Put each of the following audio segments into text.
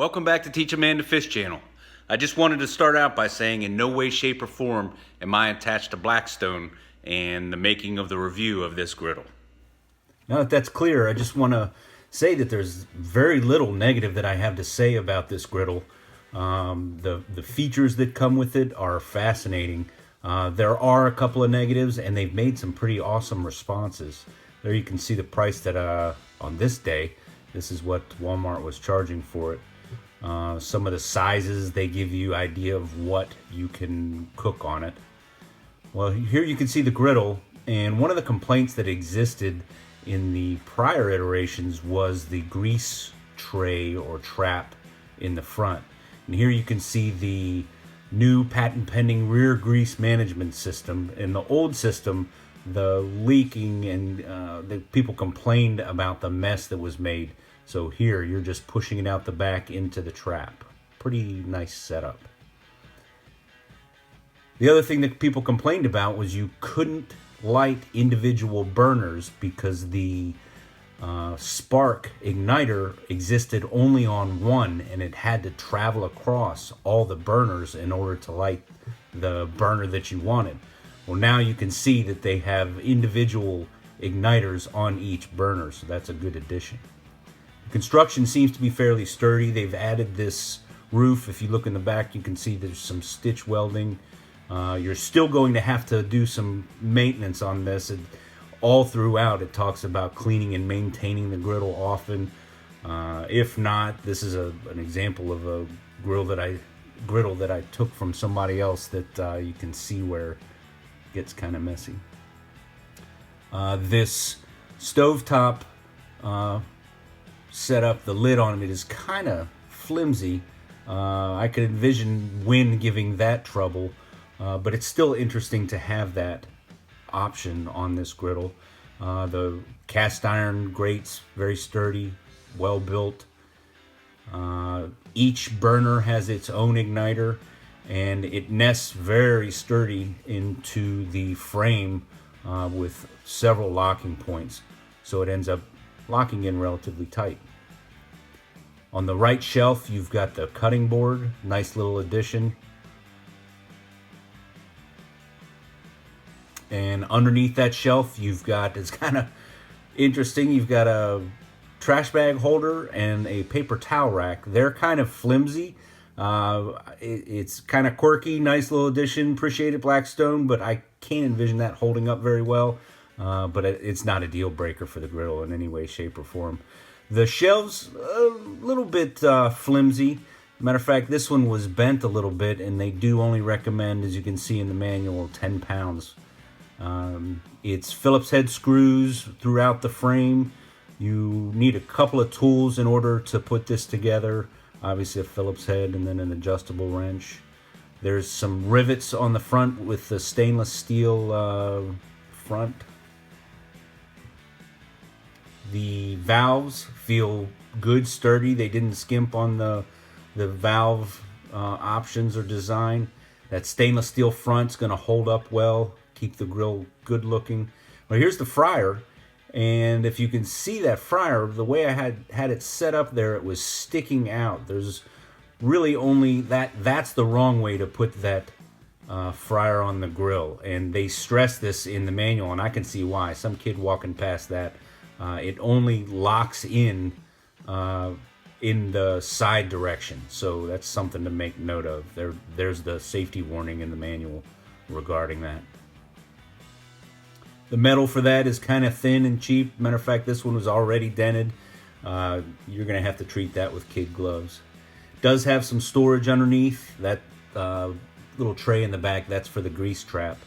Welcome back to Teach a Man to Fish channel. I just wanted to start out by saying in no way, shape, or form am I attached to Blackstone and the making of the review of this griddle. Now that that's clear, I just want to say that there's very little negative that I have to say about this griddle. The features that come with it are fascinating. There are a couple of negatives, and they've made some pretty awesome responses. There you can see the price that on this day, this is what Walmart was charging for it. Some of the sizes, they give you idea of what you can cook on it. Well, here you can see the griddle, and one of the complaints that existed in the prior iterations was the grease tray or trap in the front. And here you can see the new patent pending rear grease management system. In the old system, the leaking and the people complained about the mess that was made. So here you're just pushing it out the back into the trap. Pretty nice setup. The other thing that people complained about was you couldn't light individual burners because the spark igniter existed only on one, and it had to travel across all the burners in order to light the burner that you wanted. Well, now you can see that they have individual igniters on each burner, so that's a good addition. The construction seems to be fairly sturdy. They've added this roof. If you look in the back, you can see there's some stitch welding. You're still going to have to do some maintenance on this. All throughout, it talks about cleaning and maintaining the griddle often. If not, this is an example of a griddle that I took from somebody else that you can see where it gets kind of messy. This stovetop setup, the lid on it is kind of flimsy. I could envision wind giving that trouble, but it's still interesting to have that option on this griddle. The cast iron grates, very sturdy, well built. Each burner has its own igniter, and it nests very sturdy into the frame with several locking points, so it ends up locking in relatively tight. On the right shelf, you've got the cutting board, nice little addition. And underneath that shelf, you've got, it's kind of interesting, you've got a trash bag holder and a paper towel rack. They're kind of flimsy. It's kind of quirky, nice little addition. Appreciate it, Blackstone, but I can't envision that holding up very well. But it's not a deal breaker for the griddle in any way, shape, or form. The shelves, a little bit flimsy. Matter of fact, this one was bent a little bit, and they do only recommend, as you can see in the manual, 10 pounds. It's Phillips head screws throughout the frame. You need a couple of tools in order to put this together. Obviously a Phillips head and then an adjustable wrench. There's some rivets on the front with the stainless steel front. The valves feel good, sturdy. They didn't skimp on the valve options or design. That stainless steel front's going to hold up well, keep the grill good looking. Well, here's the fryer, and if you can see that fryer, the way I had it set up there, it was sticking out. There's really only that's the wrong way to put that fryer on the grill, and they stress this in the manual, and I can see why. Some kid walking past that, it only locks in the side direction, so that's something to make note of. There's the safety warning in the manual regarding that. The metal for that is kind of thin and cheap. Matter of fact, this one was already dented. You're going to have to treat that with kid gloves. It does have some storage underneath. That little tray in the back, that's for the grease trap.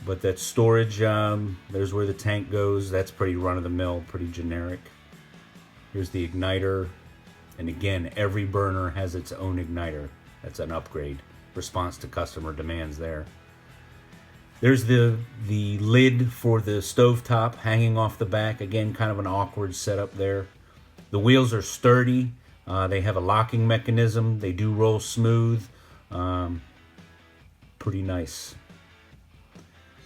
But that storage, there's where the tank goes. That's pretty run-of-the-mill, pretty generic. Here's the igniter. And again, every burner has its own igniter. That's an upgrade. Response to customer demands there. There's the lid for the stovetop hanging off the back. Again, kind of an awkward setup there. The wheels are sturdy. They have a locking mechanism. They do roll smooth. Pretty nice.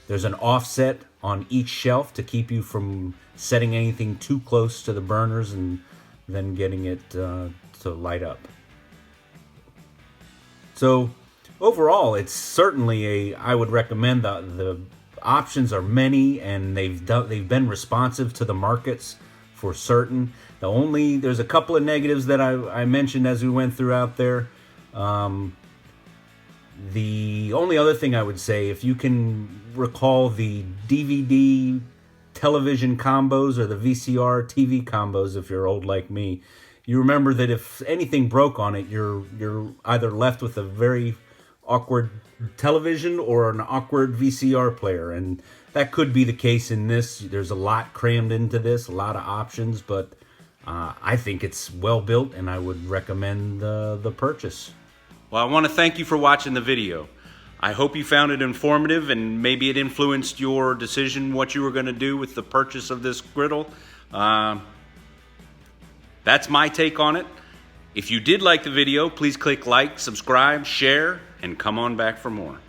There's an offset on each shelf to keep you from setting anything too close to the burners and then getting it to light up. So overall, it's certainly I would recommend. The options are many, and they've been responsive to the markets for certain. There's a couple of negatives that I mentioned as we went throughout there. The only other thing I would say, if you can recall the DVD television combos or the VCR TV combos, if you're old like me, you remember that if anything broke on it, you're either left with a very awkward television or an awkward VCR player, and that could be the case in this. There's a lot crammed into this, a lot of options, but I think it's well built, and I would recommend the purchase. Well, I want to thank you for watching the video. I hope you found it informative and maybe it influenced your decision what you were going to do with the purchase of this griddle. That's my take on it. If you did like the video, please click like, subscribe, share, and come on back for more.